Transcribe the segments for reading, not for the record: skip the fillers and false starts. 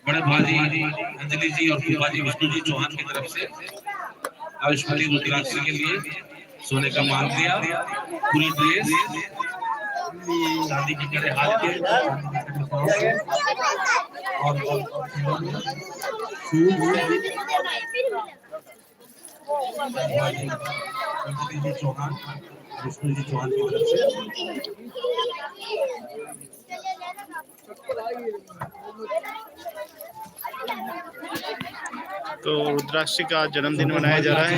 बड़े भाजी अंजलि जी और फूफा जी विष्णु जी चौहान की तरफ से आयुष्मती रुद्राक्षी के लिए सोने का माल दिया, पूरी ड्रेस, शादी की करे हाथ के और अंजलि जी चौहान विष्णु जी चौहान की तरफ से। तो रुद्राक्षी का जन्मदिन मनाया जा रहा है।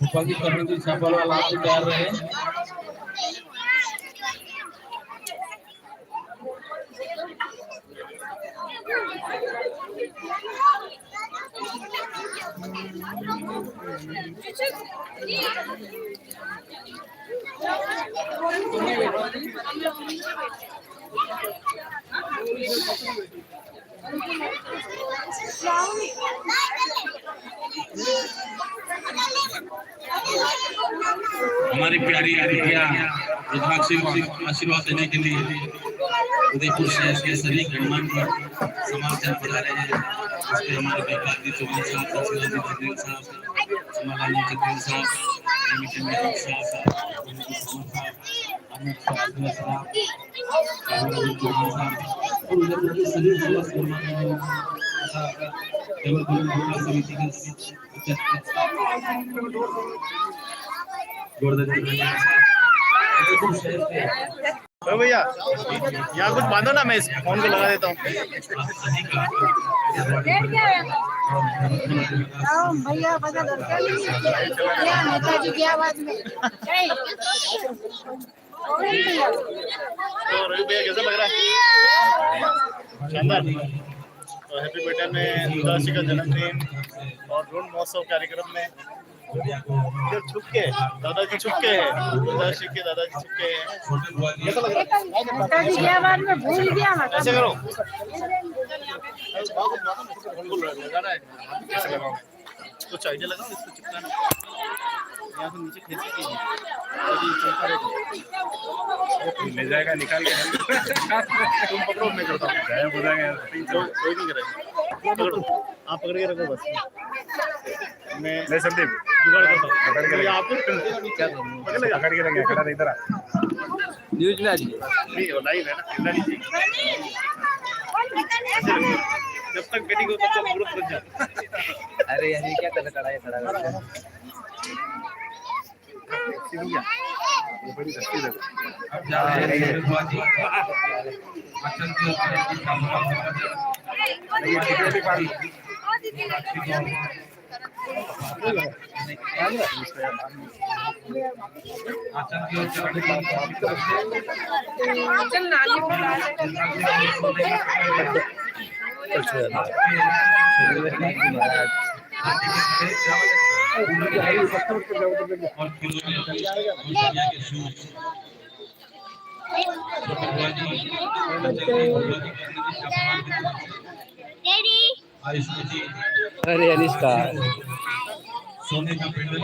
ऊपर की तरफ से सफल वाला आप तैयार रहे। हमारी प्यारी बिटिया रुद्राक्षी को आशीर्वाद देने के लिए उदयपुर शहर के सभी गणमान्य समाज जन पधारे हैं। इसमें हमारे बेकाजी चौधरी साहब, सचिवाजी जगदील साहब, समालानी जगदील साहब, रेमिटेंट मेहता साहब, अमित साहब, और उदयपुर के सभी समाज गणमान्य समिति के तो भैया यहाँ कुछ बांधो ना, मैं इस फोन को लगा देता हूँ। भैया नेताजी की आवाज में। तो रवि भैया कैसा लग रहा है? शानदार। तो हैप्पी बर्थडे में रुद्राक्षी का जन्मदिन और ड्रोन महोत्सव कार्यक्रम में छुपके दादाजी छुपके हैं, रुद्राक्षी के दादाजी छुपके हैं। कैसा लग रहा है? नेताजी की आवाज में भूल गया मैं। ऐसे करो, लगाना है। कैसे लगाओ? कुछ आइडिया लगाओ इसको चिपकाना। यहाँ से नीचे खींच के ले जाएगा, निकाल के तुम पकड़ो, मैं करता हूँ। गायब हो जाएगा, कोई नहीं करेगा। पकड़ो, आप पकड़ के रखो बस। मैं संदीप जुगाड़ करता हूँ। पकड़ के आप क्या पकड़ के रखेंगे? खड़ा इधर आ, न्यूज में आ जाइए। नहीं वो लाइव है ना, हिलना नहीं चाहिए। जब तक बेटी को तब तक ग्रुप बन जाए। अरे यार ये क्या कर खड़ा है, खड़ा है। ये बड़ी रस्सी लग अरे अनिष्का सोने का पेंडल,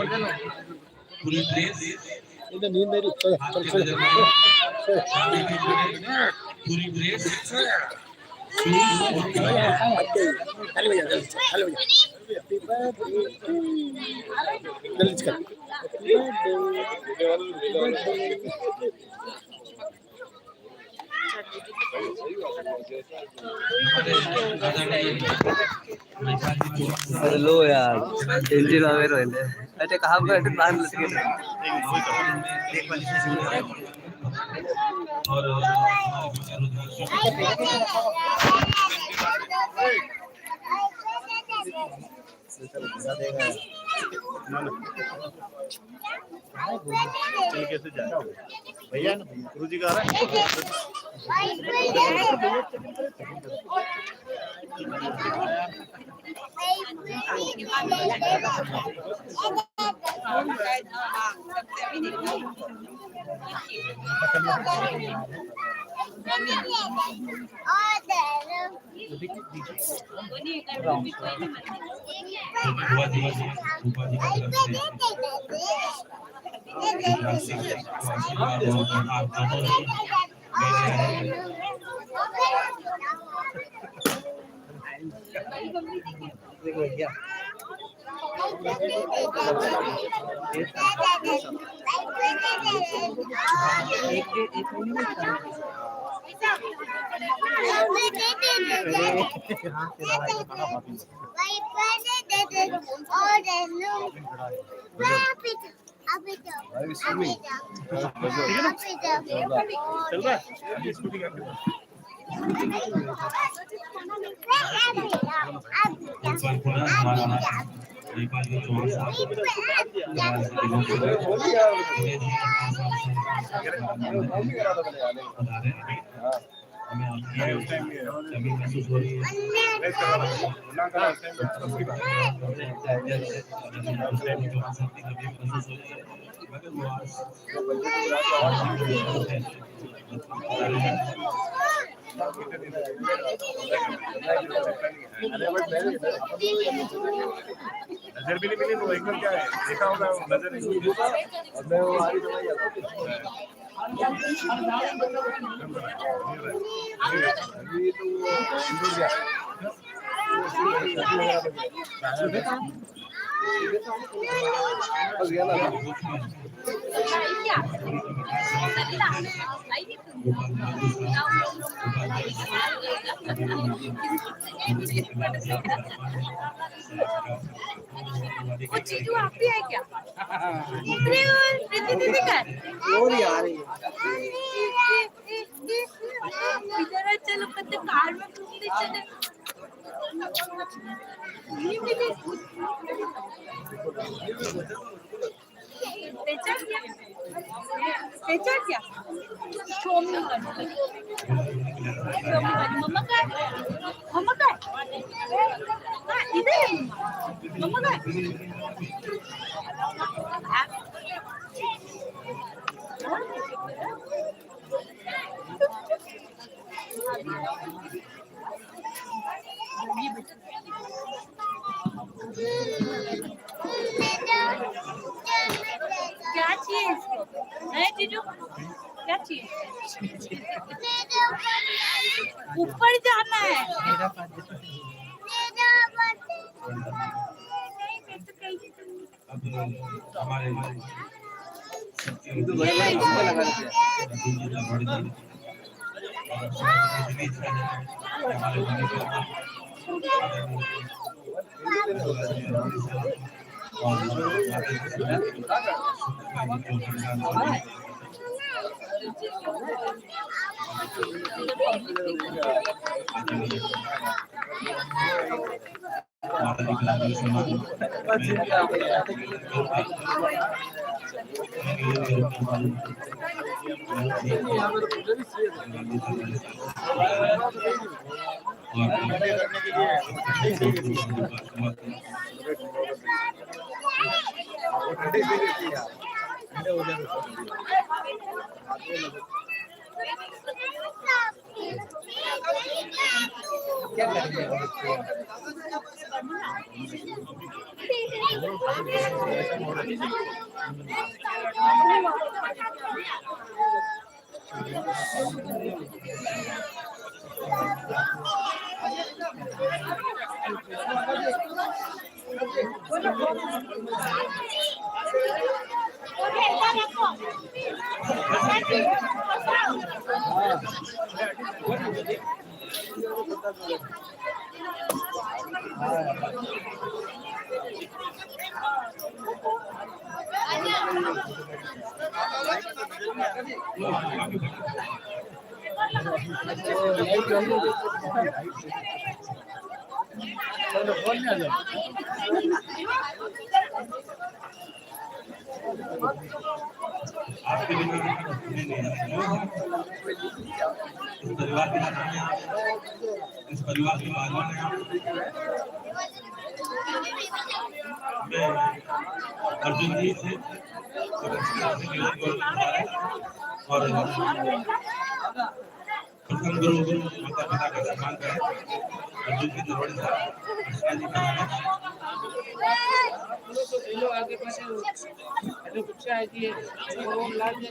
पूरी ड्रेस, पूरी ड्रेस, लो यार इंजन अवेयर होइले अच्छा काम कर बांध लेते और कैसे जाए भैया ना, गुरु जी का आ रहा है। देखो क्या एक चल रहा है स्कूटी का गोपालपुरा हमारा नेपाल के चौहान हमें आपकी महसूस हो रही नजर भी नहीं मिली तो एक बार क्या है देखा होगा नजर वो चीजू आप भी है क्या? प्रीति दीदी का और यार इधर चलो कते कार में घूमते चले ये मिले बेचा क्या शोमी मम्मा का हाँ इधर है मम्मा का क्या चाहिए इसको? नहीं जीजू क्या चाहिए? ऊपर जाना है। अब हमारे क्या करेंगे आपके लिए इस परिवार के बारे में अर्जुन जी थे और प्रथम गुरु माता पिता का सम्मान करें। अर्जुन की दरबारी साहब कृष्णा जी का आगे पासे जो कुछ है कि ओम लाल जी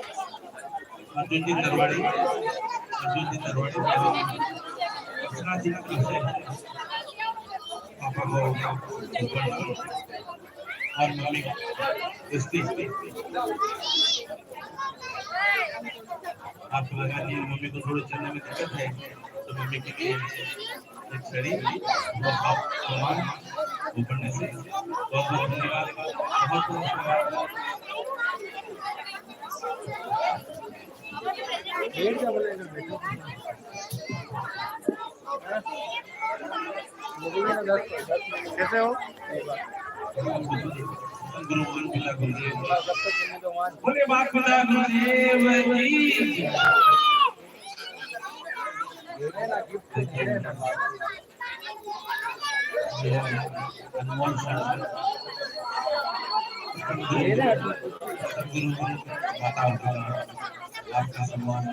अर्जुन जी दरबारी कृष्णा जी की तरफ से पापा को और मम्मी आपको लगा कि मम्मी को थोड़ी चलने में दिक्कत है तो मम्मी के लिए एक छड़ी और सामान ऊपर से बहुत बहुत धन्यवाद। बहुत कैसे हो? बोले बाप पिता गुरुदेव की अनमोल गुरु माता आपका सम्मान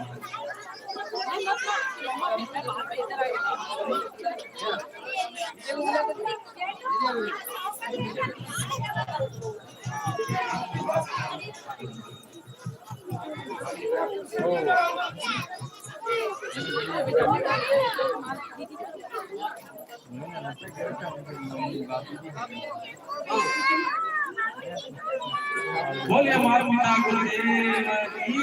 बोले हमारे माता गुरुदेव की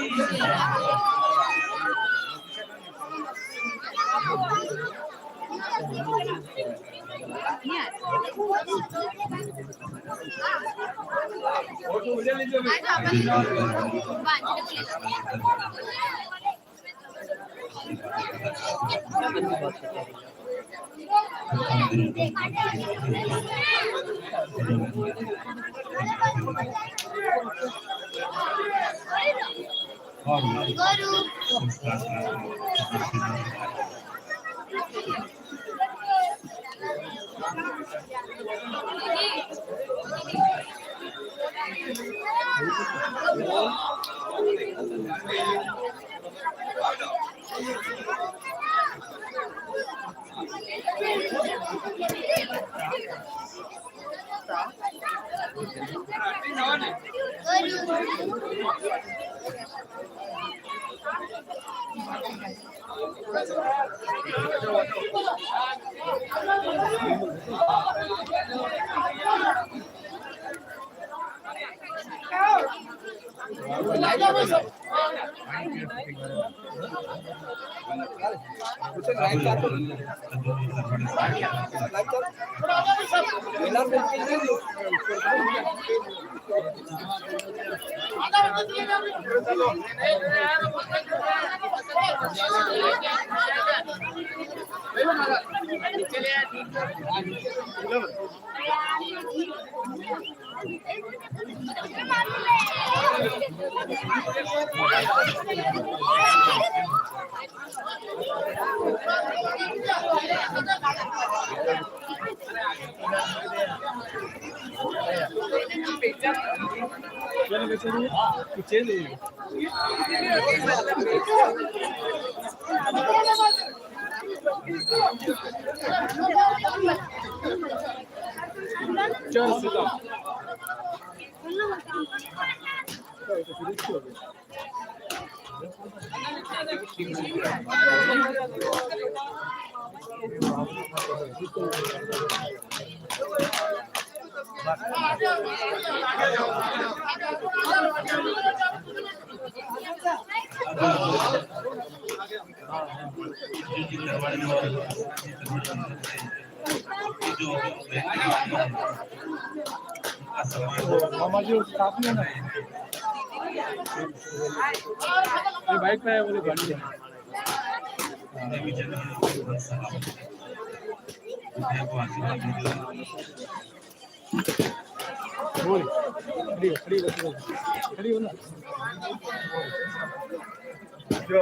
मामा जी साथ में ना ये बाइक पे है बोले गाड़ी है बोल खड़ी हो ना जो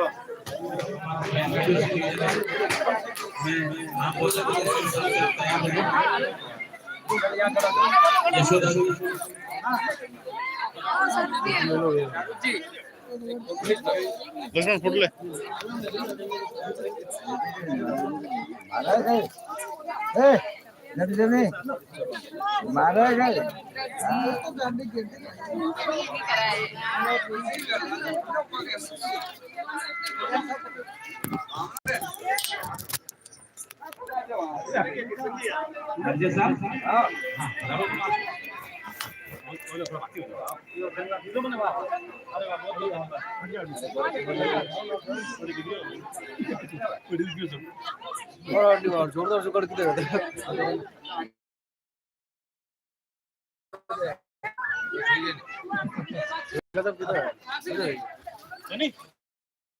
दर्शन फुटले जोरदार से कर किधर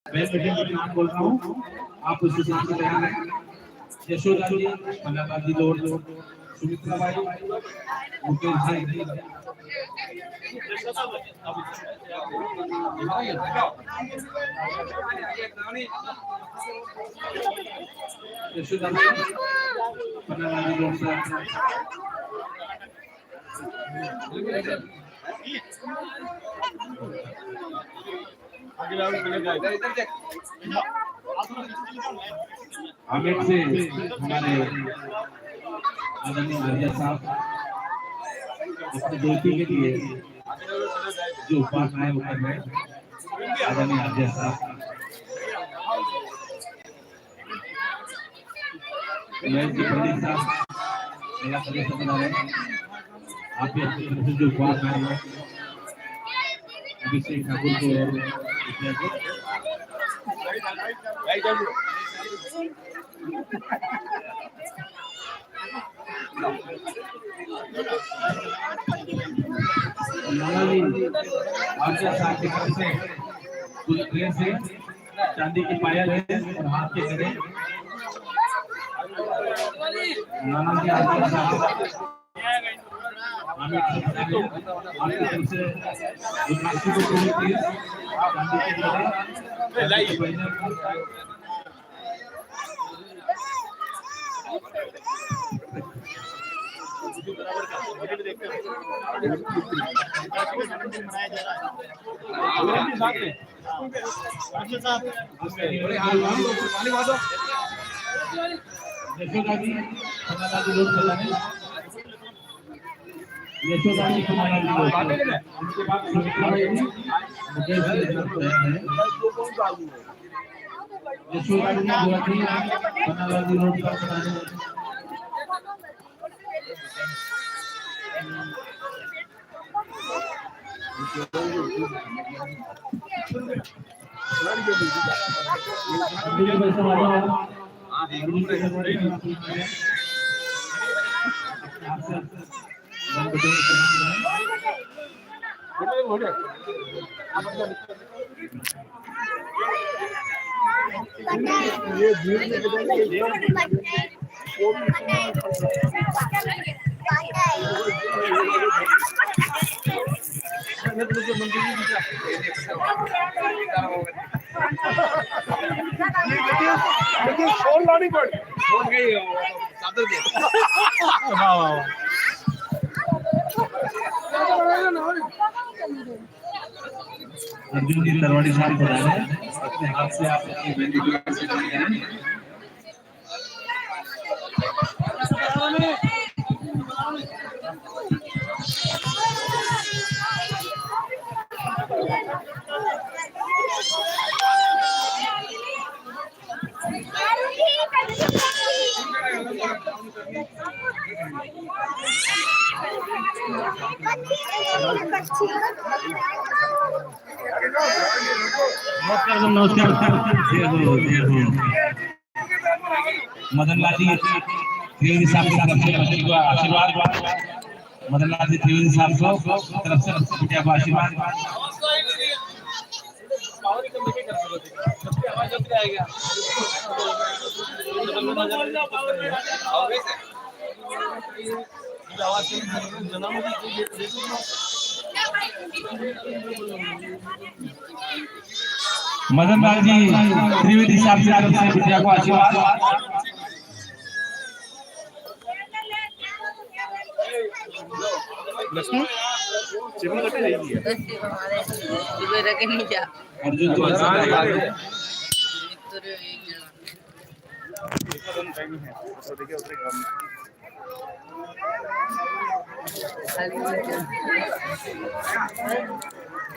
मैं नाम बोल रहा हूँ, आप उस हिसाब से तैयार हैं। यशोदा जी, मल्लाबाद जी दौड़ सुमित्रा भाई, मुकेश भाई, यशोदा जी, मल्लाबाद जी दौड़ आमिर से हमारे आदरणीय भैया साहब अपनी दोस्ती के लिए जो उपहार आए वो कर रहे हैं। आदरणीय भैया साहब पंडित साहब मेरा सदस्य बना रहे हैं। आप जो उपहार आए हैं अभिषेक ठाकुर को से चांदी की पायल है और हाथ के गले नाना जी यशोदा जी लोग चलाने यशोदा जी उनके बाद सुमित्रा भाई मुकेश जी यशोदा जी बनावादी रोड पर चलाने अर्जुन जी तरवाड़ी साहब को अपने हाथ से आप अपनी बेटी को ऐसे लेके आए। नमस्कार। मदन लाल जी त्रिवेदी साहब के तरफ से आशीर्वाद। मदन लाल जी त्रिवेदी साहब को तरफ से बिटिया को आशीर्वाद। मदन लाल जी त्रिवेदी साहब की तरफ से बिटिया को आशीर्वाद। लक्ष्मण चिमन कटे नहीं है इधर के नहीं जा अर्जुन तो टाइम है तो देखिए उतरे काम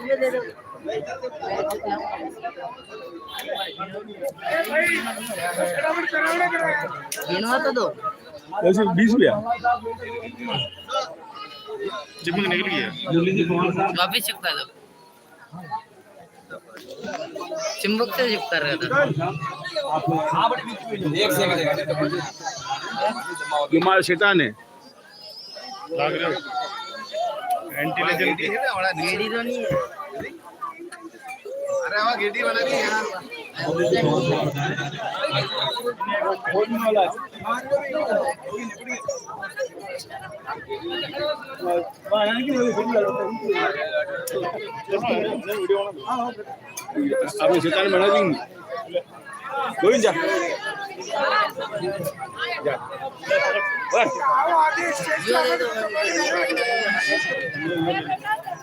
ये दे दो गिनवा तो दो वैसे 20 रुपया चिमन निकल गया मुरली जी कुमार साहब वापिस चिपका दो चिंबक से चिपका रहा था एक सेकंड ये मार शैतान है लाग रहे हो एंटी लेजेंड की गेड़ी तो नहीं है अरे वहां गेडी वाला नहीं है होने वाला वहां यानी कि वीडियो आपने शैतान बना देंगे कोई जा जो दे दो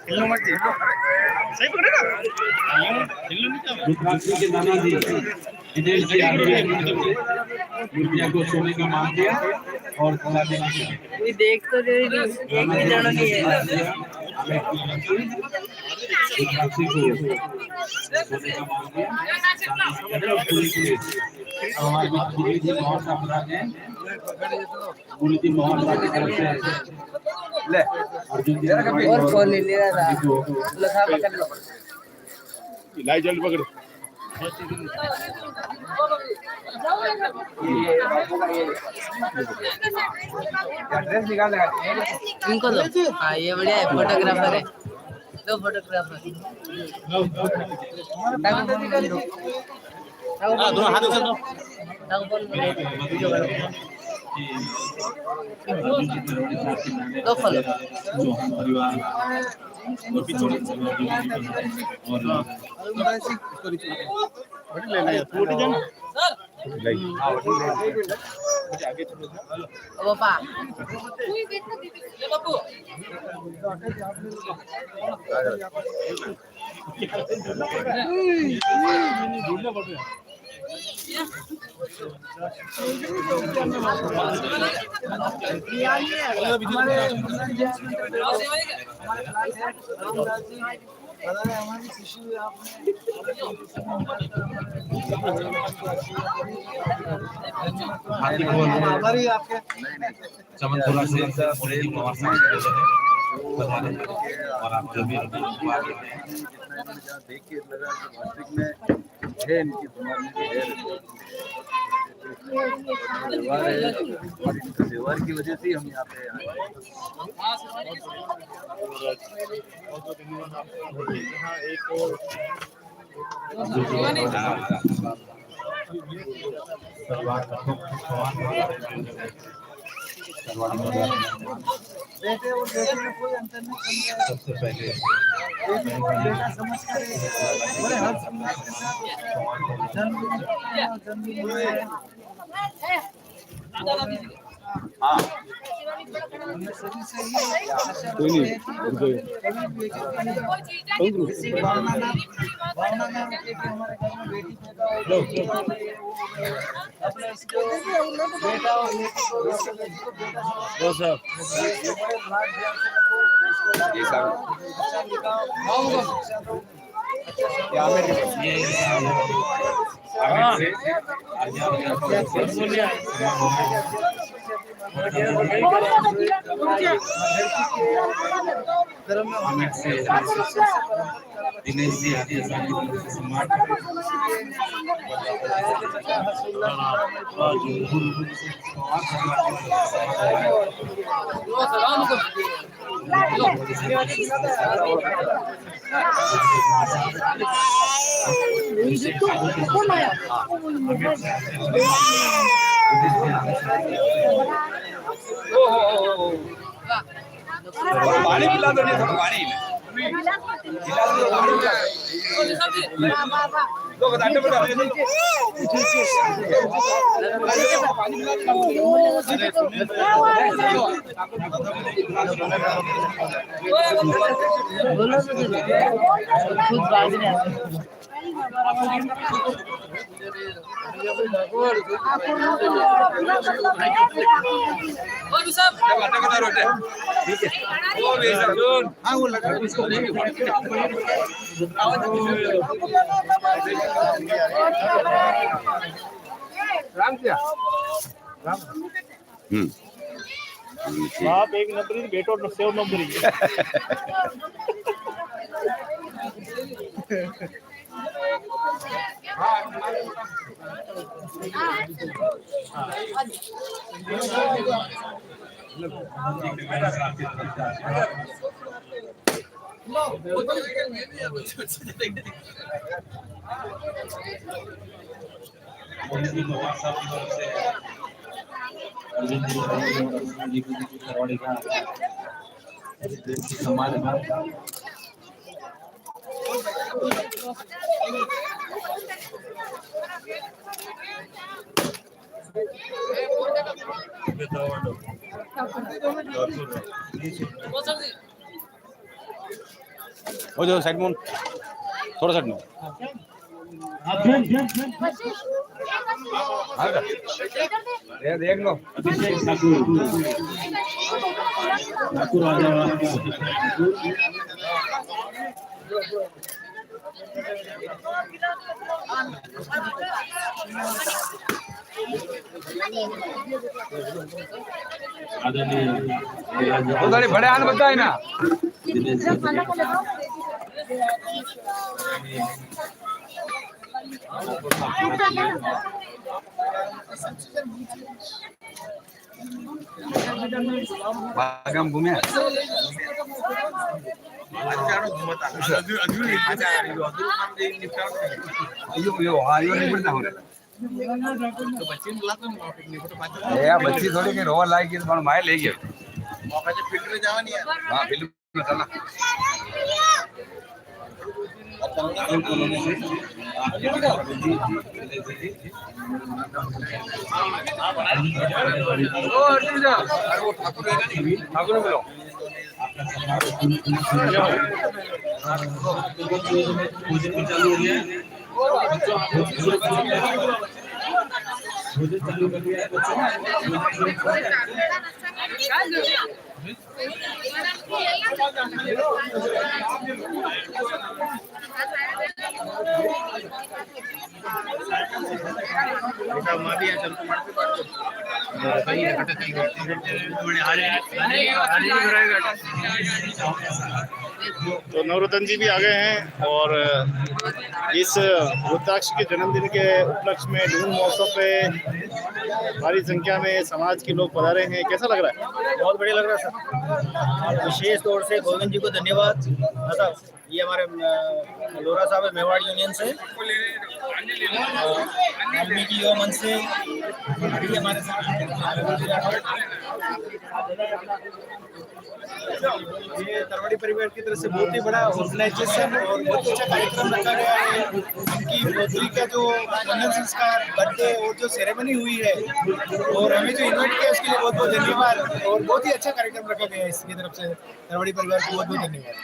हिलनो मत सही पकड़ेगा हिलनो नहीं क्या रुद्राक्षी के नाना जी दिनेश जी आगे बिटिया को सोने का मान दिया और खिला देना चाहिए। कोई देख तो रही नहीं एक भी जाना नहीं है रुद्राक्षी को सोने का मान दिया। हमारे गुरु जी मोहन साहब ने गुरु जी मोहन साहब की तरफ से ले अर्जुन जी और फोन ले ले रहा था लखा पकड़ लो लाई जल्द पकड़ एड्रेस निकाल लगा इनको दो हाँ ये बढ़िया है फोटोग्राफर है दो फोटोग्राफर दोनों हाथों से दो दो फॉलो परिवार और ले ले छोटी जन पापा चमनपुरा से मुरली जी कुमार साहब बता रहे और आप जो भी देख के लगा कि वास्तविक में है इनकी समाज में है व्यवहार है और इनके व्यवहार की वजह से हम यहाँ पे आए बेटे और बेटे में कोई अंतर नहीं। सबसे पहले बेटा समझ कर बड़े हर समाज के साथ जन्म हाँ सभी से ही कोई नहीं भावना ना रखे कि हमारे घर में बेटी पैदा हो अपने इसको बेटा और बेटी को बेटा दो साहब बड़े भाग ध्यान से रखो इसको अच्छा लिखाओ शिक्षा दो ये दिनेश जी आदि समाज पानी पिला दो, नहीं थोड़ा पानी पिला दो, बताने पड़ा बोलो तो खुद बात नहीं आती। आप एक नंबरी बेटो सेव नंबरी हो जाओ साइड में, थोड़ा साइड में। देख लो उधर बड़े हाथ बताए ना। भागम घूमे बच्ची थोड़ी के रोवा लायक माए ले गए। फील्ड में जावा नहीं है। हाँ फील्ड में चलना। ठाकुर बोलो चालू हो गया चालू कर दिया तो नवरत्न जी भी आ गए हैं और इस रुद्राक्ष के जन्मदिन के उपलक्ष्य में नून महोत्सव पे भारी संख्या में समाज के लोग पधारे हैं। कैसा लग रहा है? बहुत बढ़िया लग रहा है सर। विशेष तौर से गोविंद जी को धन्यवाद। मतलब ये हमारे लोरा साहब मेवाड़ यूनियन से वाल्मीकि युवा मंच से भी हमारे साथ ये तरवाड़ी परिवार की तरफ से बहुत ही बड़ा ऑर्गेनाइजेशन और बहुत अच्छा कार्यक्रम रखा गया है। उनकी पोतरी का जो वंदन संस्कार, बर्थडे और जो सेरेमनी हुई है और हमें जो इन्वाइट किया उसके लिए बहुत बहुत धन्यवाद। और बहुत ही अच्छा कार्यक्रम रखा गया है इसकी तरफ से तरवाड़ी परिवार को बहुत बहुत धन्यवाद।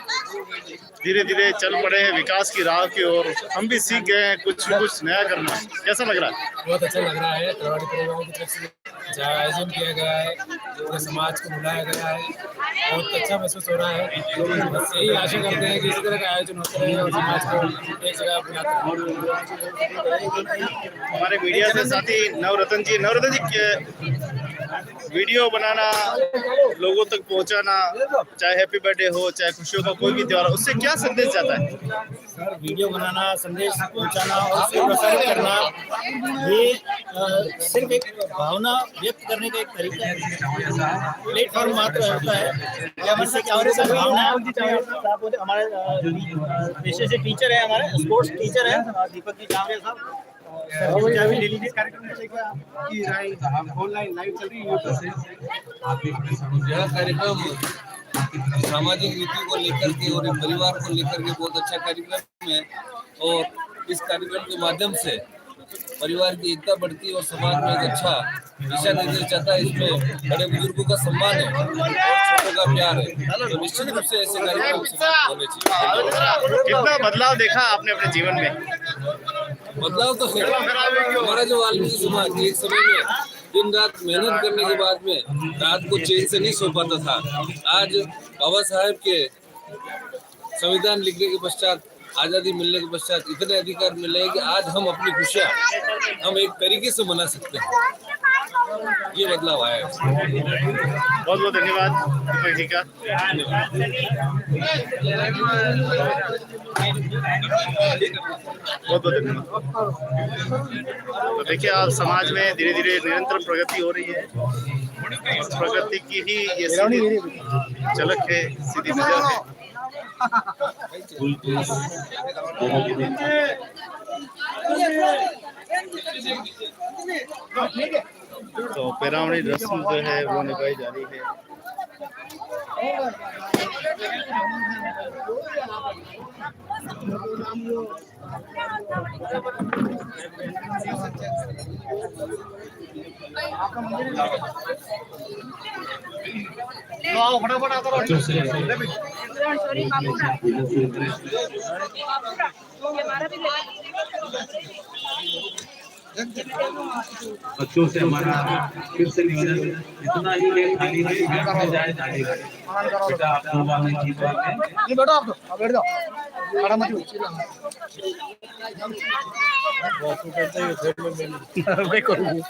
धीरे धीरे चल पड़े हैं विकास की राह की ओर। हम भी सीख गए हैं कुछ नया करना। कैसा लग रहा है? बहुत अच्छा लग रहा है। तरवाड़ी परिवार की तरफ से जहाँ आयोजन किया गया है, पूरे समाज को बुलाया गया है, बहुत अच्छा महसूस हो रहा है। बस यही आशा करते हैं कि इसी तरह का आयोजन होता रहे और समाज को एक जगह बुलाते रहे। हमारे मीडिया से साथी नवरत्न जी वीडियो बनाना, लोगों तक पहुंचाना, चाहे हैप्पी बर्थडे हो, चाहे खुशियों का कोई भी त्योहार हो, उससे क्या संदेश जाता है? सर वीडियो बनाना, संदेश पहुंचाना और उसको प्रसारित करना, ये सिर्फ एक भावना व्यक्त करने का एक तरीका है, प्लेटफॉर्म मात्र होता है। जिससे क्या होता है, भावना हमारे पेशे से टीचर है, हमारे स्पोर्ट्स टीचर है दीपक जी चावड़िया साहब। ऑनलाइन लाइव चल रही है। यह कार्यक्रम सामाजिक नीति को लेकर के और परिवार को लेकर के बहुत अच्छा कार्यक्रम है और इस कार्यक्रम के माध्यम से परिवार की एकता बढ़ती है और समाज में एक अच्छा दिशा निर्देश जाता है। इसमें बड़े बुजुर्गों का सम्मान है और छोटों का प्यार है, तो निश्चित रूप से ऐसे कार्यक्रम होने चाहिए। कितना बदलाव देखा आपने अपने जीवन में? बदलाव तो है। हमारा जो वाल्मीकि समाज एक समय में दिन रात मेहनत करने के बाद में रात को चैन से नहीं सो पाता था, आज बाबा साहेब के संविधान लिखने के पश्चात, आजादी मिलने के पश्चात इतने अधिकार मिले हैं कि आज हम अपनी खुशियाँ हम एक तरीके से मना सकते हैं। ये बदलाव आया है। बहुत बहुत धन्यवाद दीपक जी का। बहुत बहुत धन्यवाद। तो देखिए, आप समाज में धीरे धीरे निरंतर प्रगति हो रही है। प्रगति की ही ये सीधी झलक है, सीधी नजर है। तो पैरावणी रस्म जो है वो निभाई जा रही है। फटाफट आता रहो। बच्चों से हमारा फिर से निवेदन इतना ही है, खाली नहीं बैठ जाए जाने बेटा आप लोग आने की बात है। ये बैठो, आप बैठ जाओ, खड़ा मत हो। मैं करूँ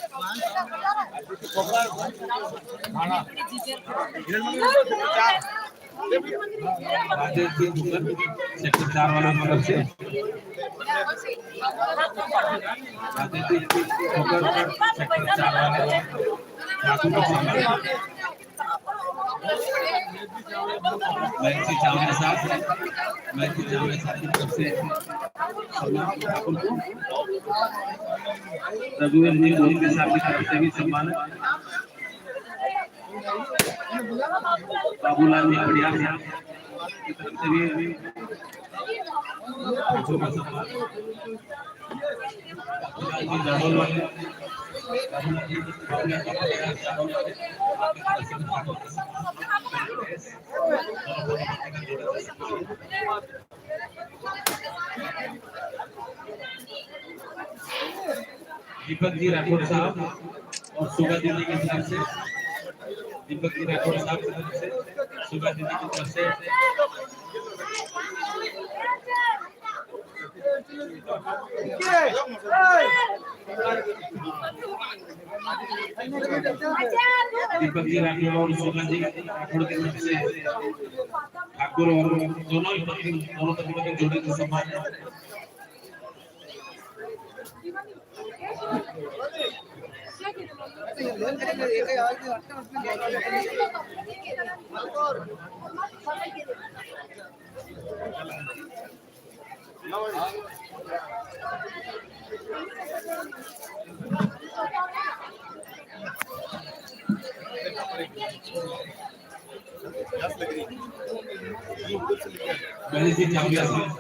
सेक्टर 4 वाला मतलब से महर्षि चावड़िया साहब की तरफ से रघुवीर जी मोदी साहब की तरफ से भी सम्मान है। बाबूलाल जी बढ़िया साहब की तरफ से भी दीपक जी राठौर साहब और सुगा दीदी की तरफ से, दीपक जी राठौर साहब की तरफ से, सुगा दीदी की तरफ से दीपक जी राठौर और सुगा जी राठौर की तरफ से ठाकुर और दोनों तरीके के जोड़े को सम्मान है। महर्षि चावड़िया साहब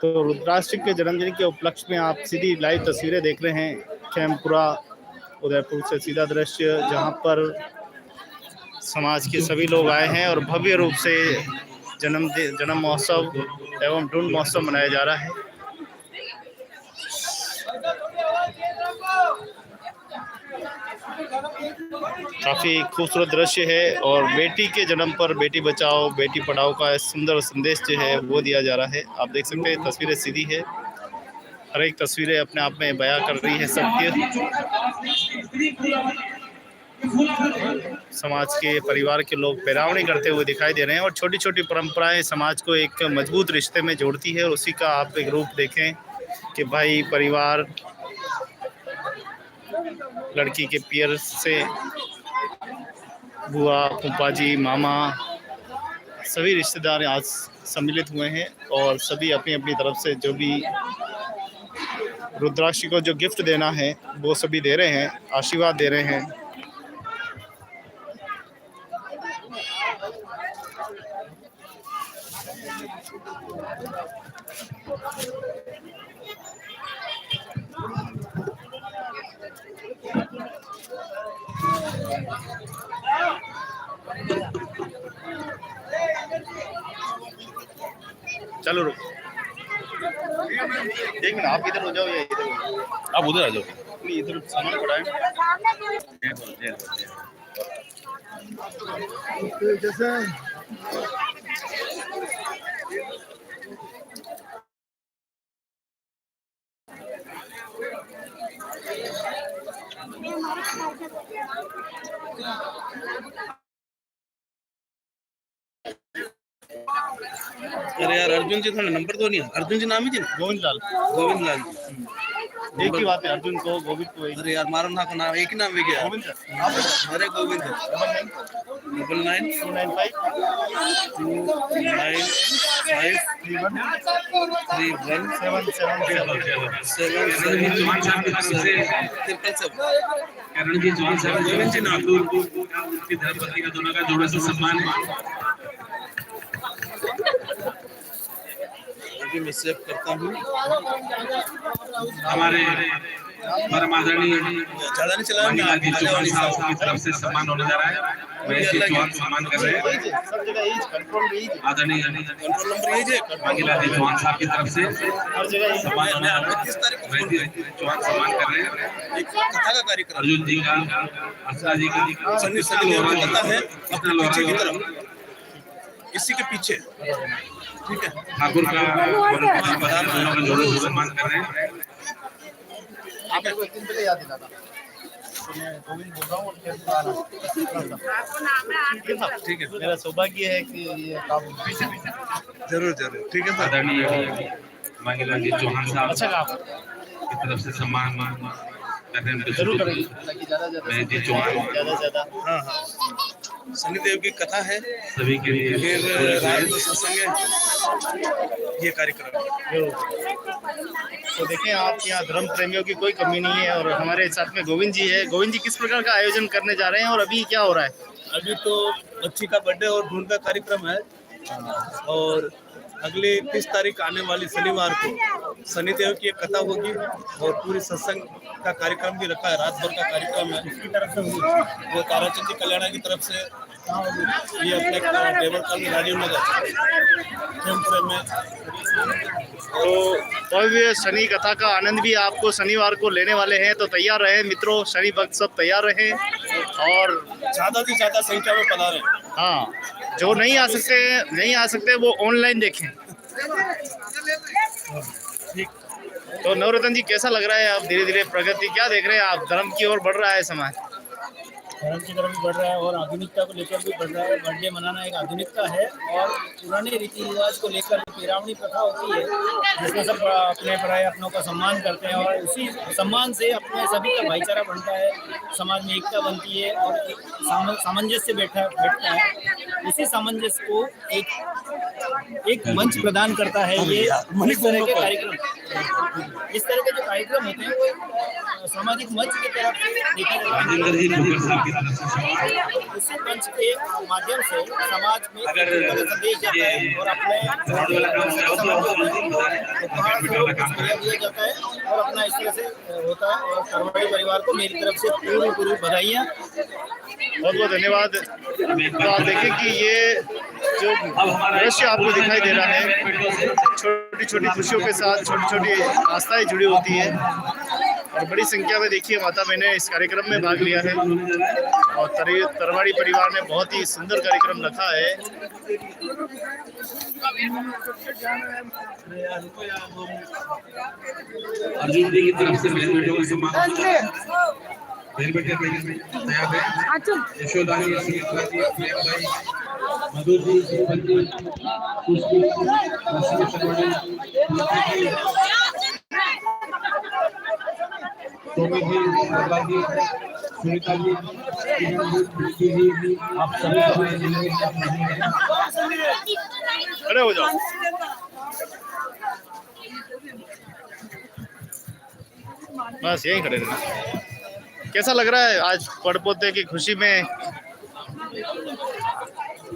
तो रुद्राष्ट्र के जन्मदिन के उपलक्ष्य में आप सीधी लाइव तस्वीरें देख रहे हैं। खेमपुरा उदयपुर से सीधा दृश्य, जहां पर समाज के सभी लोग आए हैं और भव्य रूप से जन्म महोत्सव एवं ढूंढ महोत्सव मनाया जा रहा है। काफी खूबसूरत दृश्य है और बेटी के जन्म पर बेटी बचाओ बेटी पढ़ाओ का सुंदर संदेश जो है वो दिया जा रहा है। आप देख सकते हैं तस्वीरें सीधी है, हर एक तस्वीरें अपने आप में बयां कर रही है सत्य। समाज के परिवार के लोग पैरावनी करते हुए दिखाई दे रहे हैं और छोटी छोटी परंपराएं समाज को एक मजबूत रिश्ते में जोड़ती है और उसी का आप एक रूप देखें कि भाई परिवार, लड़की के पियर से बुआ, फूफा जी, मामा, सभी रिश्तेदार आज सम्मिलित हुए हैं और सभी अपनी अपनी तरफ से जो भी रुद्राक्षी को जो गिफ्ट देना है वो सभी दे रहे हैं, आशीर्वाद दे रहे हैं। चलो रुको, एक मिनट आप इधर हो जाओ या इधर हो जाओ? आप उधर आ जाओ। नहीं, इधर सामान पड़ा है। अरे यार अर्जुन जी थोड़ा नंबर तो नहीं है। अर्जुन जी नाम ही जी गोविंद लाल एक ही बात है, अर्जुन को गोविंद को एक। अरे यार मारो ना का नाम एक ही नाम है क्या? गोविंद सर। अरे गोविंद 99993177 जी जवान साहब गोविंद जी नाम की धर्मपत्नी का दोनों का जोड़े से सम्मान है। मैं सेव करता हूँ। हमारे परम आदरणीय ज्यादा नहीं चला जी चौहान साहब की तरफ से सम्मान होने जा रहा है। वैसे चौहान सम्मान कर रहे हैं आदरणीय कंट्रोल नंबर यही है मंगीलाल जी चौहान साहब की तरफ से हर जगह सम्मान होने जा रहा है। 30 तारीख को चौहान सम्मान कर रहे हैं। एक कथा का कार्यक्रम अर्जुन जी का, अर्चना जी का, सनी लोहरा है अपने पीछे की तरफ, इसी के पीछे ठीक है ठाकुर का सम्मान कर रहे हैं। आपको एक दिन पहले याद दिला था तो मैं गोविंद बोल रहा हूँ। ठीक है, मेरा सौभाग्य है कि ये काम पीछे जरूर ठीक है। आदरणीय मंगीलाल जी चौहान साहब अच्छा की तरफ से सम्मान जरूर करेंगे। जी चौहान ज्यादा हाँ शनिदेव की कथा है सभी के लिए, फिर रात को सत्संग है, ये कार्यक्रम। तो देखें आप यहाँ धर्म प्रेमियों की कोई कमी नहीं है और हमारे साथ में गोविंद जी है। गोविंद जी किस प्रकार का आयोजन करने जा रहे हैं और अभी क्या हो रहा है? अभी तो बच्ची का बर्थडे और ढूंढ का कार्यक्रम है और अगले 30 तारीख आने वाली शनिवार को शनिदेव की एक कथा होगी और पूरी सत्संग का कार्यक्रम भी रखा है। रात भर का कार्यक्रम है इसकी तरफ से वो ताराचंद जी कल्याणा की तरफ से ये अपने टेबल कॉलोनी राजीव नगर में। तो भव्य शनि कथा का आनंद भी आपको शनिवार को लेने वाले हैं, तो तैयार रहे मित्रों, शनि भक्त सब तैयार रहे और ज्यादा से ज्यादा संख्या में पधारें। हाँ, जो नहीं आ सकते वो ऑनलाइन देखें। ठीक। तो नवरत्न जी कैसा लग रहा है? आप धीरे धीरे प्रगति क्या देख रहे हैं? आप धर्म की ओर बढ़ रहा है समाज, धर्म की तरफ भी बढ़ रहा है और आधुनिकता को लेकर भी बढ़ रहा है। बर्थडे मनाना एक आधुनिकता है और पुराने रीति रिवाज को लेकर पेरावनी प्रथा होती है जिसमें सब अपने पराये अपनों का सम्मान करते हैं और उसी सम्मान से अपने सभी का भाईचारा बनता है, समाज में एकता बनती है और एक सामंजस्य बैठता है। इसी सामंजस्य को एक मंच प्रदान करता है ये इस तरह के कार्यक्रम। इस तरह के जो कार्यक्रम होते हैं वो सामाजिक मंच की तरफ से देखा जाता है। इसी मंच के माध्यम से समाज में संदेश जाता है और अपने दिया जाता है और अपना इस तरह से होता है। और करवाड़ी परिवार को मेरी तरफ से पूरी बधाइयाँ बहुत बहुत धन्यवाद। तो आप देखें कि ये जो दृश्य आपको दिखाई दे रहा है, छोटी छोटी खुशियों के साथ छोटी छोटी आस्थाएं जुड़ी होती है और बड़ी संख्या में देखिए माता बहनें इस कार्यक्रम में भाग लिया है और तरवाड़ी परिवार ने बहुत ही सुंदर कार्यक्रम रखा है। अर्जुन जी की तरफ से बहन बेटों का सम्मान, बहन बेटे तैयार है, यशोदा जी, सुमित्रा जी, प्रेम भाई, मधु जी, सुमन जी, खुशबू, नसीम सरवड़ी, सोमी जी, सरला जी, सुनीता जी, जी, आप सभी हमारे जिले में खड़े हो जाओ। बस यही खड़े रहना। कैसा लग रहा है आज पड़पोते की खुशी में?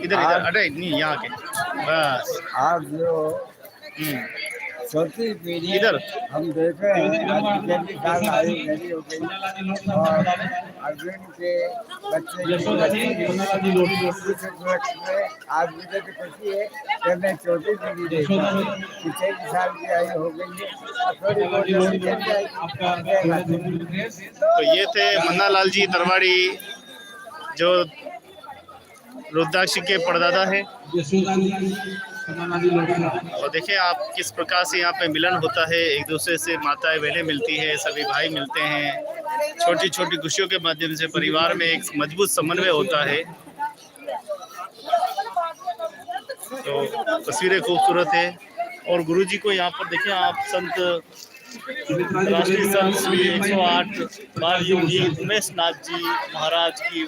इधर अरे नहीं, यहाँ के बस आज जो चौथी पीढ़ी इधर हम देख रहे हैं, आज की साल आयु मेरी हो गई और अर्जुन के बच्चे में आज मुझे तो खुशी है कि मैं चौथी पीढ़ी देखा, 6 साल की आयु हो गई है, थोड़ी बहुत। तो ये थे मन्नालाल जी तरवाड़ी जो रुद्राक्ष के परदादा है। और देखिए आप किस प्रकार से यहाँ पे मिलन होता है, एक दूसरे से माताएं बहनें मिलती है, सभी भाई मिलते हैं, छोटी छोटी खुशियों के माध्यम से परिवार में एक मजबूत समन्वय होता है। तो तस्वीरें खूबसूरत है और गुरुजी को यहाँ पर देखिए आप संत राष्ट्रीय संत श्री 108 बाल योगी उमेश नाथ जी महाराज की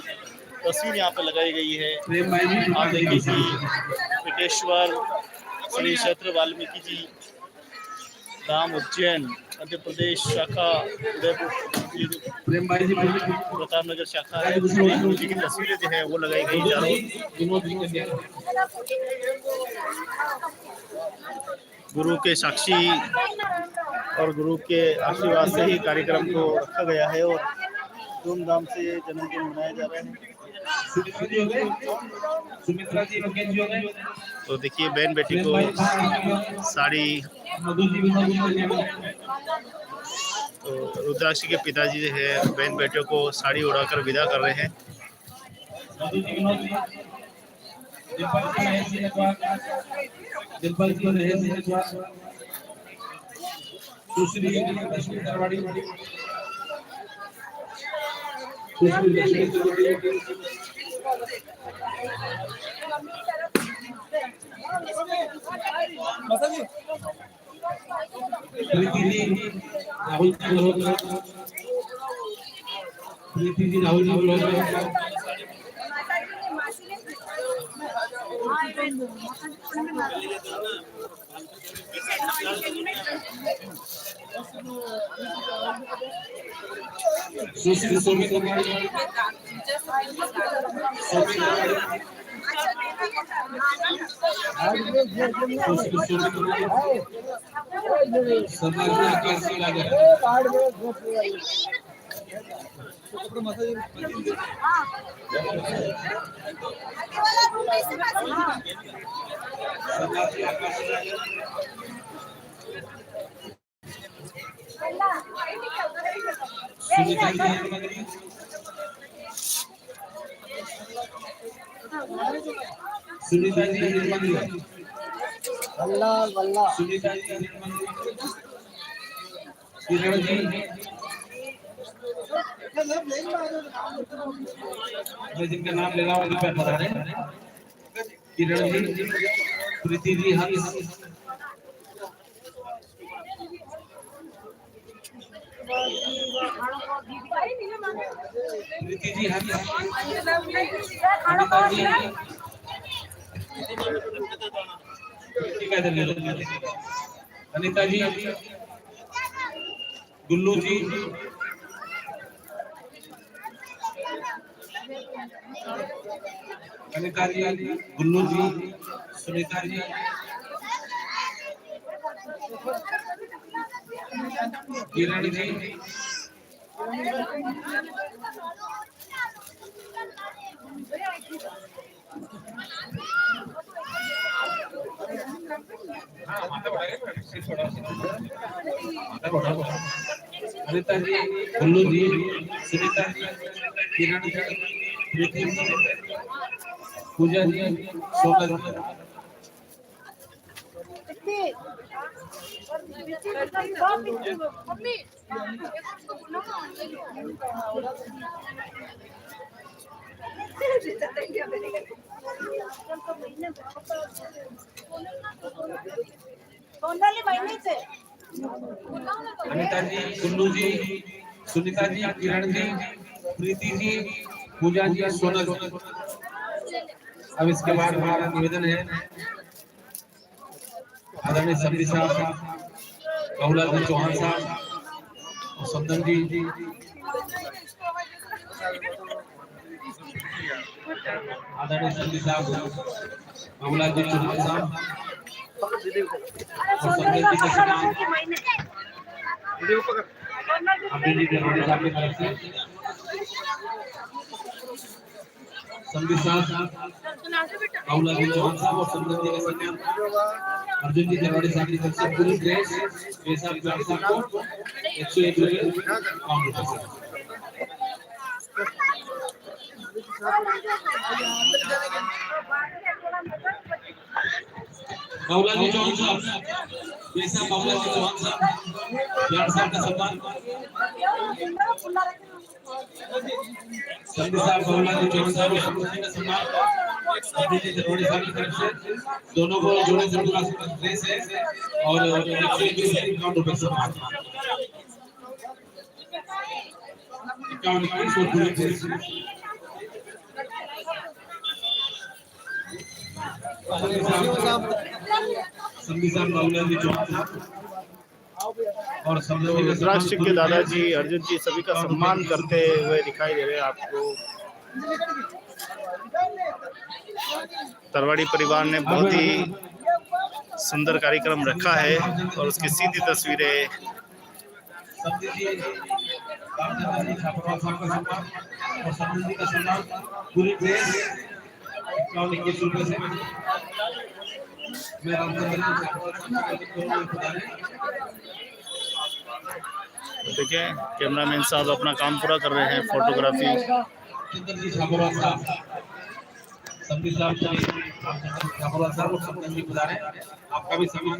तस्वीर यहाँ पर लगाई गई है। आप देखिए कि पिटेश्वर श्री क्षेत्र वाल्मीकि जी धाम उज्जैन मध्य प्रदेश शाखा प्रतापनगर शाखा है, गुरु जी की तस्वीरें जो है वो लगाई गई। गुरु के साक्षी और गुरु के आशीर्वाद से ही कार्यक्रम को रखा गया है और धूमधाम से जन्मदिन मनाया जा रहा है। तो देखिए बहन बेटी को साड़ी, तो रुद्राक्ष के पिताजी जो है बहन बेटियों को साड़ी उड़ाकर विदा कर रहे हैं। सुनीता जी सुनीता जी किरण जी, जिनका नाम ले रहा हूँ उनका बता रहे हैं। किरण जी, प्रीति जी, हंस, प्रीति जी, हंस, अनिता जी, गुल्लू जी, अनिता जी, गुल्लू जी, सुनीता जी, किरण जी, अनिता जी, गुल्लू जी, सुनीता जी, किरण जी, प्रीति जी, पूजा जी, सोना जी। अनिता जी, गुल्लू जी, सुनीता जी, किरण जी, प्रीति जी, पूजा जी, सोना जी। अब इसके बाद हमारा निवेदन है आदरणीय सभी साहब, बाबूलाल जी चौहान साहब और संदन जी, आदरणीय सभी साहब, बाबूलाल जी चौहान साहब और संदन जी का सम्मान अभी जी हमारे साहब की तरफ से संदीप साहब, बाबूलाल जी चौहान साहब और संदन जी का सम्मान अर्जुन जी दरवाड़ी साहब की तरफ से पूरी ड्रेस साहब को 101 रुपये काउंट होता है। बाबूलाल जी चौहान साहब, बाबूलाल जी चौहान साहब, साहब का सम्मान संदीप साहब, बाबूलाल जी चौहान साहब का सम्मान अर्जुन जी दरवाड़ी साहब की तरफ से दोनों को जोड़े जोड़ा ड्रेस है और 121 रुपये सम्मान 51 रुपये ड्रेस। संदीप साहब, बाबूलाल जी चौहान साहब और रुद्राक्ष के दादाजी अर्जुन जी सभी का सम्मान करते हुए दिखाई दे रहे हैं आपको। तरवाड़ी परिवार ने बहुत ही सुंदर कार्यक्रम रखा है और उसकी सीधी तस्वीरें पूरी ड्रेस 21 रुपये से देखिए कैमरामैन साहब अपना काम पूरा कर रहे हैं फोटोग्राफी। संदीप साहब साहब और संदन जी बुला रहे हैं, आपका भी सम्मान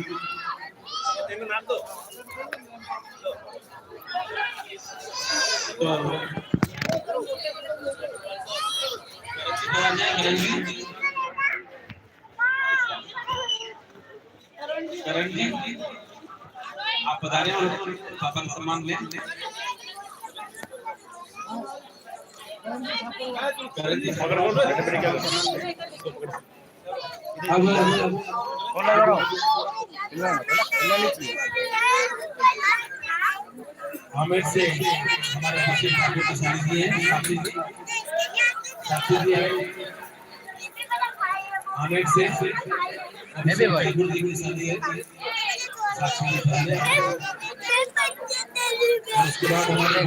करण जी आप बता रहे हैं और पापा का सम्मान लें। करण जी हमें से हमारे बच्चे भाइयों को शादी दिए हैं। हमें से मैं भी भाई गुरु की शादी है। उसके बाद हमारे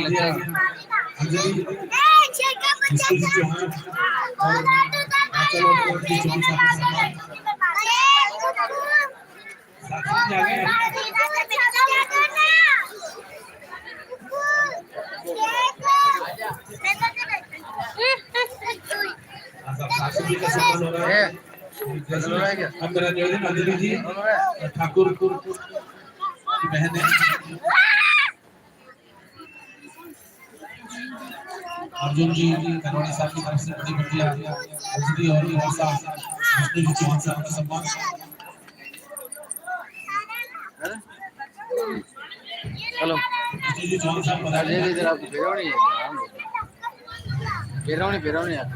अंजलि मेरा निवेदन अंजलि जी ठाकुर की बहन है। अर्जुन जी करोड़ी साहब की तरफ से बड़ी बिटिया अंजलि और वर्षा विष्णु जी चौहान साहब का सम्मान। हेलो विष्णु जी चौहान साहब बता रहे हैं इधर आप बेरौनी आप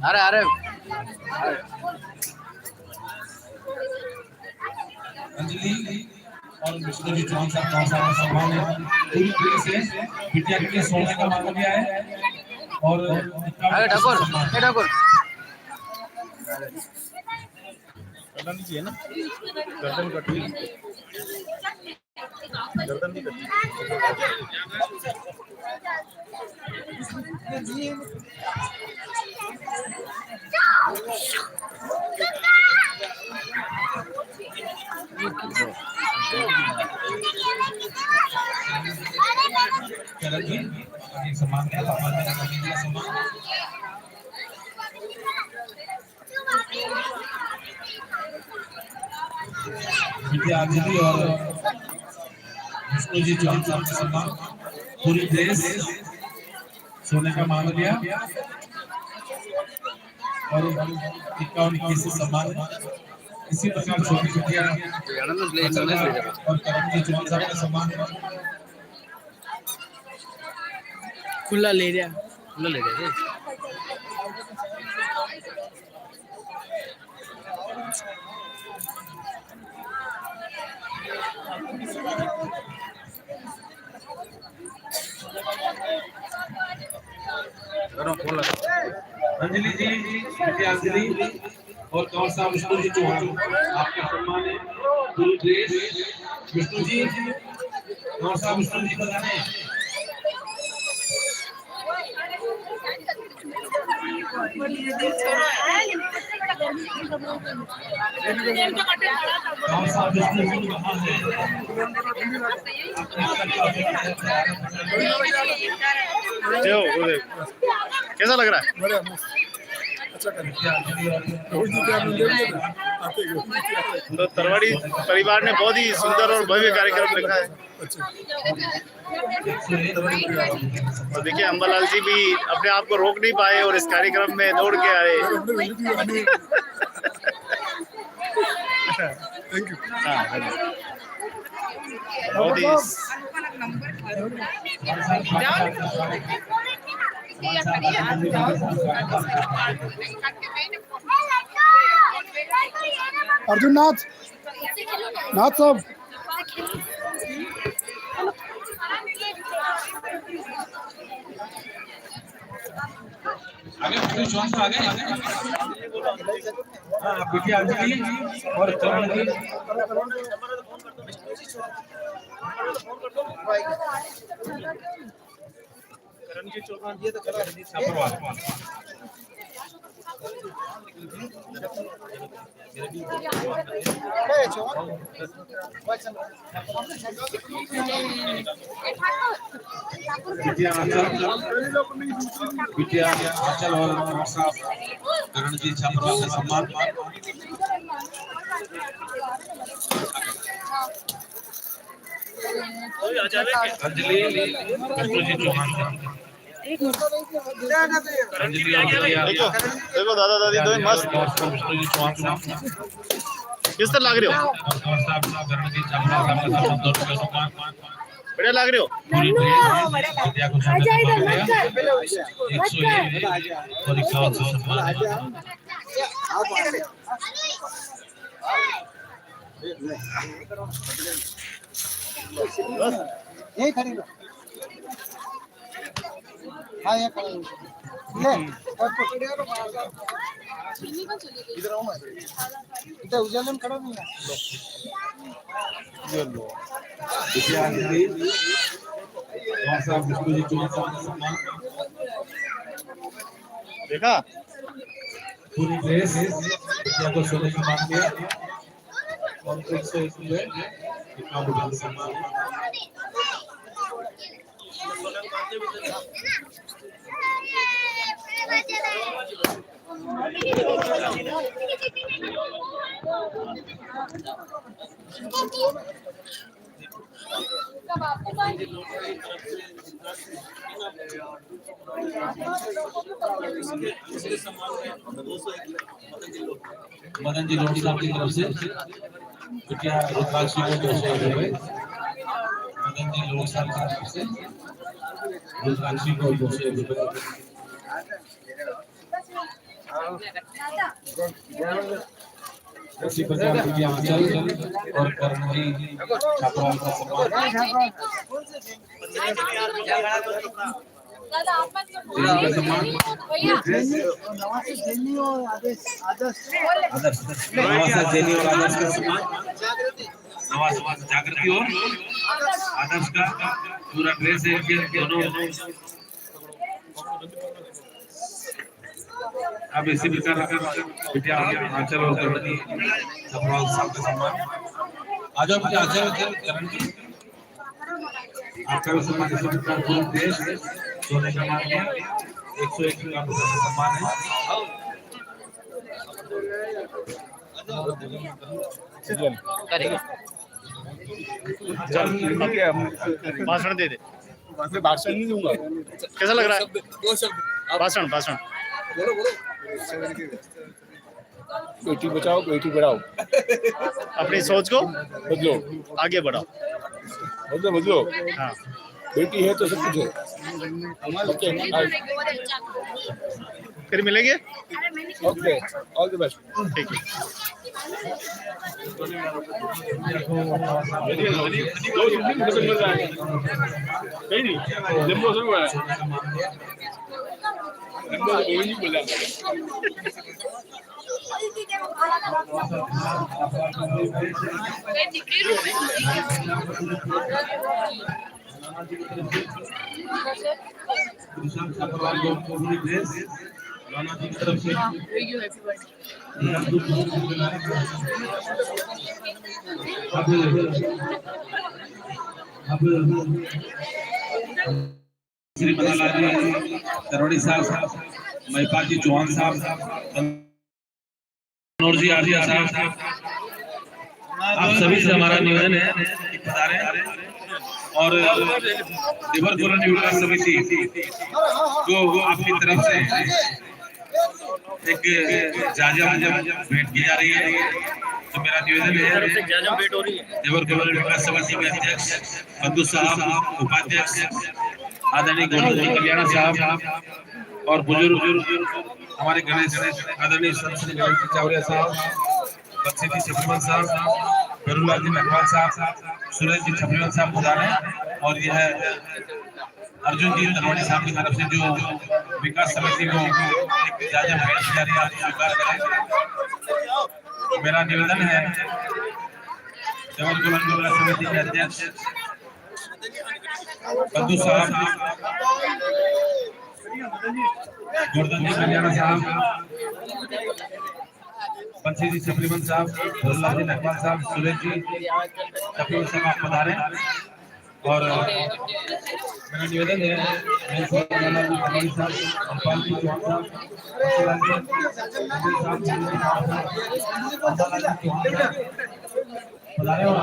अरे अरे अंजलि और विष्णु जी चौहान साहब का सम्मान है। पूरी तरह से बिटिया के लिए सोने का मांगा गया है और ठाकुर गर्दन नीचे ना, गर्दन कट गई, गर्दन नहीं कटी। सम्मान है सम्मान विद्यार्थी और विष्णु जी चौहान साहब का सम्मान पूरी ड्रेस सोने का मान लिया और 51-21 सम्मान इसी प्रकार छोटी बिटिया और करण जी चौहान साहब का सम्मान खुला ले रहा अंजलि जी विद्यांजलि और कौन सा विष्णु जी चौहान आपका सम्मान है पूरी ड्रेस विष्णु जी कौन सा विष्णु जी बताने कौन सा विष्णु जी कहाँ है कैसा लग रहा है? तो तरवाड़ी परिवार ने बहुत ही सुंदर और भव्य कार्यक्रम रखा है। और देखिए अंबालाल जी भी अपने आप को रोक नहीं पाए और इस कार्यक्रम में दौड़ के आए। Thank you. बहुत ही अर्जुन नाथ साहब आगे चौहान साहब आगे हाँ विद्यांजलि और करण जी रणजीत चौहान ये तो चला विद्याचल और करण जी छापरा का सम्मान अंजलि विष्णु जी चौहान देखो दादा दादी दो मस्त विष्णु जी चौहान साहब किस तरह लग रहे हो? बढ़िया लग रहे हो? यही खरीदो हाँ ये खरीदो ले इधर आओ मैं इधर उजाले में खड़ा नहीं है विष्णु जी चौहान सम्मान देखा पूरी ड्रेस या तो सोने का मान दिया और 101 रुपए कितना बुढ़ा सम्मान मदन जी लोधी साहब की तरफ से बिटिया रुद्राक्षी को 200 रुपए मदन जी लोधी साहब की तरफ से रुद्राक्षी को 200 रुपए इसी प्रकार विद्यांचल और करण जी छात्रों का सम्मान जागृति और आदर्श का पूरा ड्रेस है इनके दोनों। अब इसी प्रकार बिटिया आंचल और करण जी सफल सबका सम्मान। आ जाओ बेटा, आ जाओ करण जी, आपका भी सम्मान इसी प्रकार पूरे देश सोने का मान है। 101 का सम्मान है। करेंगे भाषण दे दे। मैं भाषण नहीं दूंगा। कैसा लग रहा है? दो शब्द भाषण भाषण। बोलो बोलो। बेटी बचाओ बेटी पढ़ाओ। अपनी सोच को बदलो, आगे बढ़ाओ। बदलो हाँ, बेटी है तो सब कुछ है। ओके, फिर मिलेंगे। Okay, all the best. ठीक है। राणा जी की तरफ से अब श्री मदालाल जी, तरवड़ी साहब, महिपाल जी चौहान साहब, मनोहर जी आर्या साहब, आप सभी से हमारा निवेदन है कि पधारें और रिवर कॉलोनी विकास समिति जो आपकी तरफ से एक जायजा भेंट की जा रही है, तो मेरा निवेदन है रिवर कॉलोनी विकास समिति के अध्यक्ष बंधु साहब, उपाध्यक्ष आदरणीय गोविंद कल्याण साहब और बुजुर्ग हमारे गणेश आदरणीय श्री गणेश चावरिया साहब, बच्चे जी छपरीवन साहब, फरुल्लाह जी नकवाल साहब, सुरेश जी छपरीवन साहब पधारे। और यह अर्जुन जी तरवड़ी साहब की तरफ से जो विकास समिति को एक जायजा भेंट की जा रही है, आप स्वीकार करें। मेरा निवेदन है रिवर कॉलोनी विकास समिति के अध्यक्ष बंधु साहब, गोवर्धन जी कल्याण साहब, बंसी जी छपरीवन साहब, फरुल्लाह जी नकवाल साहब, सुरेश जी छपरीवन साहब आप पधारें। और मेरा निवेदन है पधारे और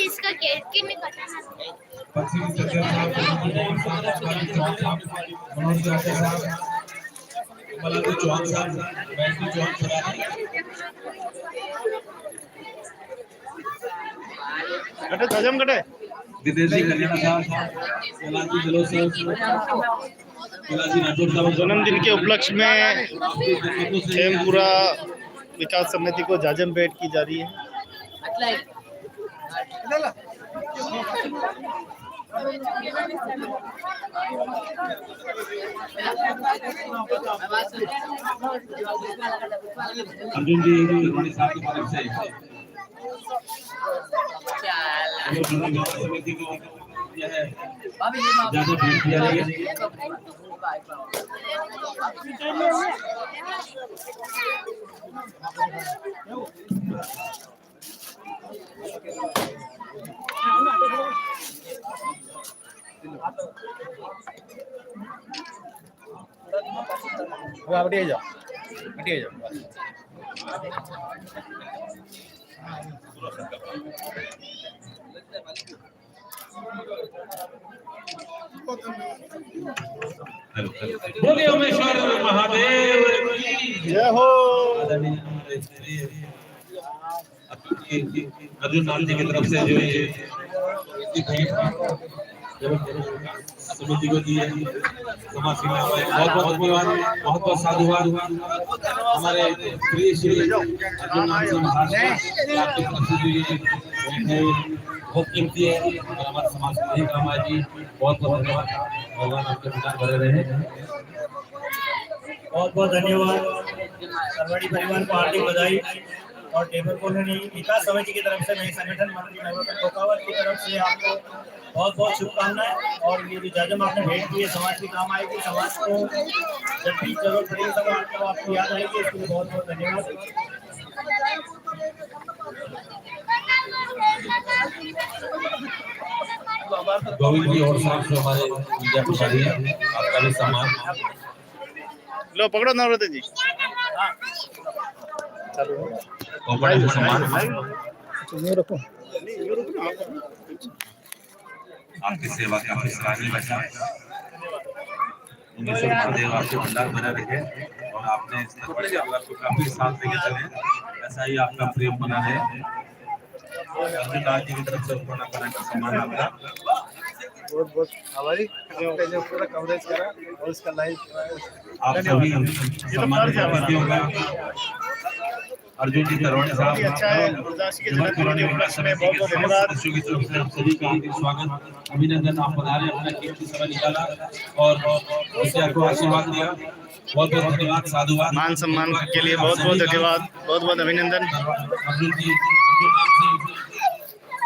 इसका गेट क्यों नहीं कटाना? कटे सजम कटे विदेशी कल्याण साहब, जन्मदिन के उपलक्ष्य में खेमपुरा विकास समिति को जाजम भेंट की जा रही है। अर्जुन जी तरवड़ी साहब की तरफ से समिति को यह जायजा भेंट की जा रही है। हटिए जाओ, हटिए जाओ। बोलिए उमेश्वर महादेव की जय हो। अर्जुन लाल जी की तरफ से जो ये समिति को दी है, समाज सेवा बहुत बहुत धन्यवाद, बहुत बहुत साधुवाद। हमारे प्रिय श्री अर्जुन लाल जी महाराज आपकी तरफ से जो ये बहुत कीमती है और हमारे समाज के लिए काम आएगी। बहुत बहुत धन्यवाद। भगवान आपके विचार बने रहे। बहुत बहुत धन्यवाद। सरवाड़ी परिवार को हार्दिक बधाई और टेबल कॉलोनी विकास समिति की तरफ से, नई संगठन मंत्री नवरत्न कोकावत की तरफ से आपको बहुत बहुत शुभकामनाएं। और ये जो जाजम आपने भेंट की है समाज की काम आएगी, समाज को जब भी जरूरत पड़ेगी सब आपको याद आएगी, इसके लिए बहुत बहुत धन्यवाद। गोविंद जी और साहब जो हमारे मीडिया प्रभारी है, आपका भी सम्मान। लो पकड़ो नवरत्न जी। बड़े सम्मान आपकी सेवा काफी सराहनीय बचा। महादेव आपके भंडार बना रखे और आपने इस परिवार को काफी साथ लेके चले, ऐसा ही आपका प्रेम बना है। जी की तरफ से का सम्मान आपका बहुत बहुत आभारी जो पूरा कवरेज करा और इसका लाइव आप सभी सम्मानित अतिथियों का। अर्जुन जी तरवड़े साहब, अच्छा है। गुरदास की जन्मदिन विकास में बहुत बहुत धन्यवाद। सदस्यों की तरफ से आप सभी का हार्दिक स्वागत, अभिनंदन। आप पधारे, अपना कीमती समय निकाला और इसे आपको आशीर्वाद दिया। बहुत बहुत धन्यवाद, साधुवाद। मान सम्मान के लिए बहुत बहुत धन्यवाद, बहुत बहुत अभिनंदन। अर्जुन जी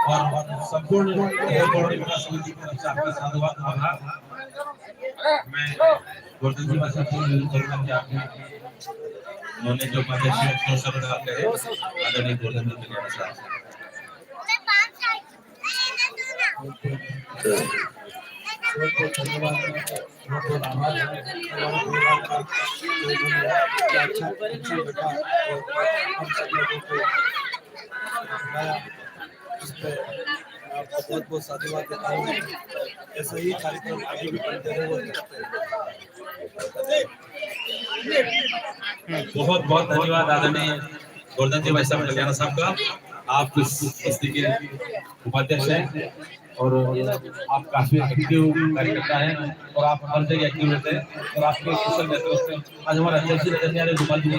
और संपूर्ण विकास समिति की तरफ से आपका साधुवाद आभार। मैं गोवर्धन जी से करूँगा कि आपने उन्होंने जो अवसर डालते हैं आदरणीय गोवर्धन जी के साथ बहुत बहुत साधुवाद देता हूँ। ऐसा ही कार्यक्रम आगे भी करते रहे। बहुत बहुत धन्यवाद आदरणीय गोवर्धन जी वैसा कल्याण साहब का। आप इस बस्ती के उपाध्यक्ष हैं और आप काफी एक्टिव कार्यकर्ता हैं और आप हर जगह एक्टिव रहते हैं और आपके कुशल नेतृत्व में आज हमारे अध्यक्ष जी रतन गोपाल जी ने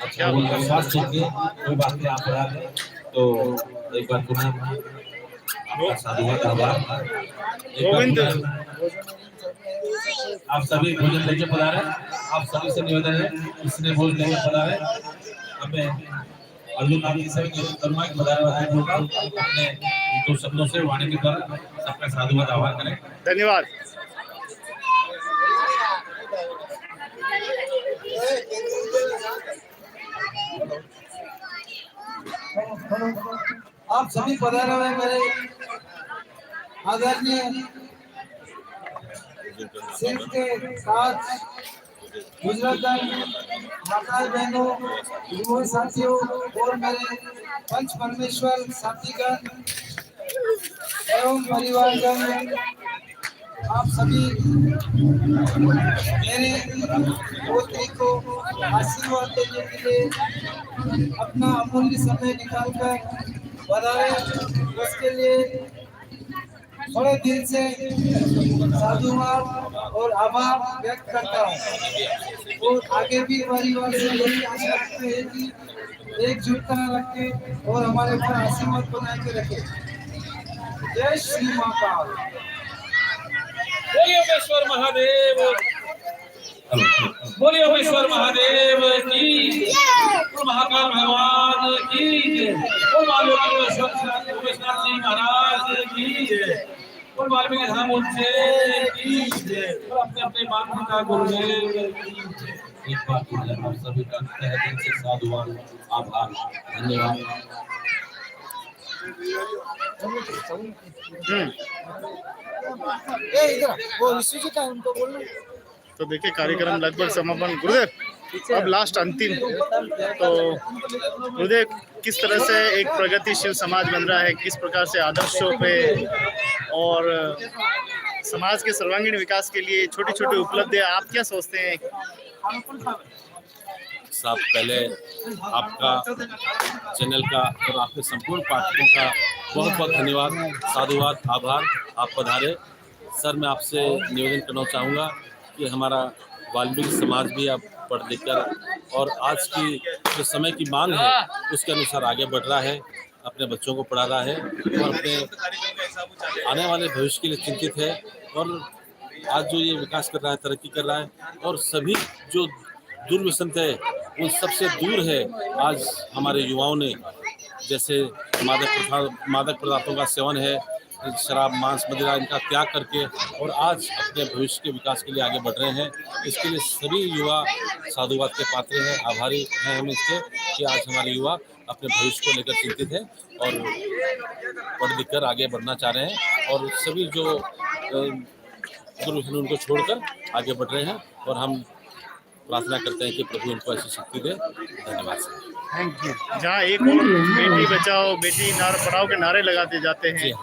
अच्छा उनका स्वास्थ्य के कोई बात नहीं, आप बता दें तो एक बार पुनः आपका साधुवाद आभार। गोविंद आप सभी भोजन लेके पधारे, आप सभी से निवेदन है इसने भोजन लेके पधारे। हमें अर्जुन आप जी से करुणा के पधारे वाले लोग अपने दो शब्दों से वाणी के द्वारा सबका साधुवाद आभार करें। धन्यवाद। आप सभी पधारे हुए मेरे आदरणीय सिंह के साथ गुजरात माता बहनों, युवा साथियों और मेरे पंच परमेश्वर साथीगण एवं परिवारजन, आप सभी मेरे पोत्री को आशीर्वाद देने के लिए अपना अमूल्य समय निकालकर पधारे, उसके लिए बड़े दिल से साधुवाद और आभार व्यक्त करता हूँ। और आगे भी परिवार से यही आशा रखते हैं कि एकजुटता रखे और हमारे ऊपर आशीर्वाद बना के रखे। जय श्री महाकाल। बोलिए ओमेश्वर महादेव, बोलिए ओमेश्वर महादेव की, महाकाल भगवान की, ओमेश्वर जी महाराज की, और वाल्मीकि धाम की, अपने अपने माता गुरुदेव की। एक बार हम सभी का तहे दिल से साधुवाद आभार धन्यवाद। तो देखिए कार्यक्रम लगभग समापन। गुरुदेव अब लास्ट अंतिम, तो गुरुदेव किस तरह से एक प्रगतिशील समाज बन रहा है, किस प्रकार से आदर्शों पे और समाज के सर्वांगीण विकास के लिए छोटी छोटी उपलब्धियां आप क्या सोचते हैं? साहब पहले आपका चैनल का और आपके संपूर्ण पाठकों का बहुत बहुत धन्यवाद, साधुवाद, आभार। आप पधारे सर। मैं आपसे निवेदन करना चाहूँगा कि हमारा वाल्मीकि समाज भी अब पढ़ लिख कर और आज की जो समय की मांग है उसके अनुसार आगे बढ़ रहा है। अपने बच्चों को पढ़ा रहा है और अपने आने वाले भविष्य के लिए चिंतित है। और आज जो ये विकास कर रहा है, तरक्की कर रहा है और सभी जो दुर्व्यसन है उन सबसे दूर है। आज हमारे युवाओं ने जैसे मादक पदार्थों का सेवन है, शराब, मांस, मदिरा, इनका त्याग करके और आज अपने भविष्य के विकास के लिए आगे बढ़ रहे हैं। इसके लिए सभी युवा साधुवाद के पात्र हैं, आभारी हैं हम इसके कि आज हमारे युवा अपने भविष्य को लेकर चिंतित है और पढ़ लिख कर आगे बढ़ना चाह रहे हैं और सभी जो दुर्व्यसन उनको छोड़कर आगे बढ़ रहे हैं। और हम प्रार्थना करते हैं कि प्रभु उनको ऐसी शक्ति दे। धन्यवाद सर। Thank you. जहाँ एक और बेटी बचाओ बेटी पढ़ाओ के नारे लगाते जाते हैं,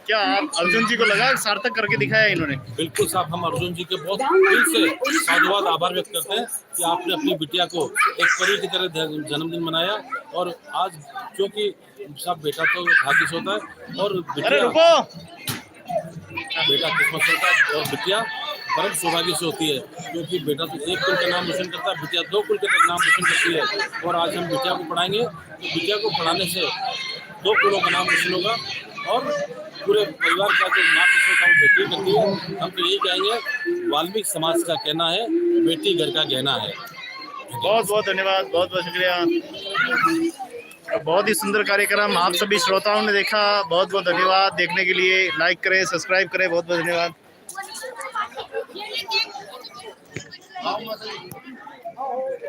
क्या आप अर्जुन जी को लगा सार्थक करके दिखाया इन्होंने? बिल्कुल साहब, हम अर्जुन जी के बहुत दिल से साधुवाद आभार व्यक्त करते हैं कि आपने अपनी बिटिया को एक परी की तरह जन्मदिन मनाया। और आज क्योंकि साहब बेटा तो भाग्य से होता है और बेटा किस्मत से होता है और बिटिया परम सौभाग्य से होती है, क्योंकि बेटा तो एक कुल का नाम रोशन करता है, बिटिया 2 कुल का नाम रोशन करती है। और आज हम बिटिया को पढ़ाएंगे तो बिटिया को पढ़ाने से 2 कुलों का नाम रोशन होगा और पूरे परिवार का जो नाम रोशन का बेटी करती है। हम तो यही कहेंगे, वाल्मीकि समाज का कहना है बेटी घर का गहना है। बहुत बहुत धन्यवाद, बहुत बहुत शुक्रिया। बहुत ही सुंदर कार्यक्रम आप सभी श्रोताओं ने देखा, बहुत बहुत धन्यवाद देखने के लिए। लाइक करें, सब्सक्राइब करें, बहुत बहुत धन्यवाद।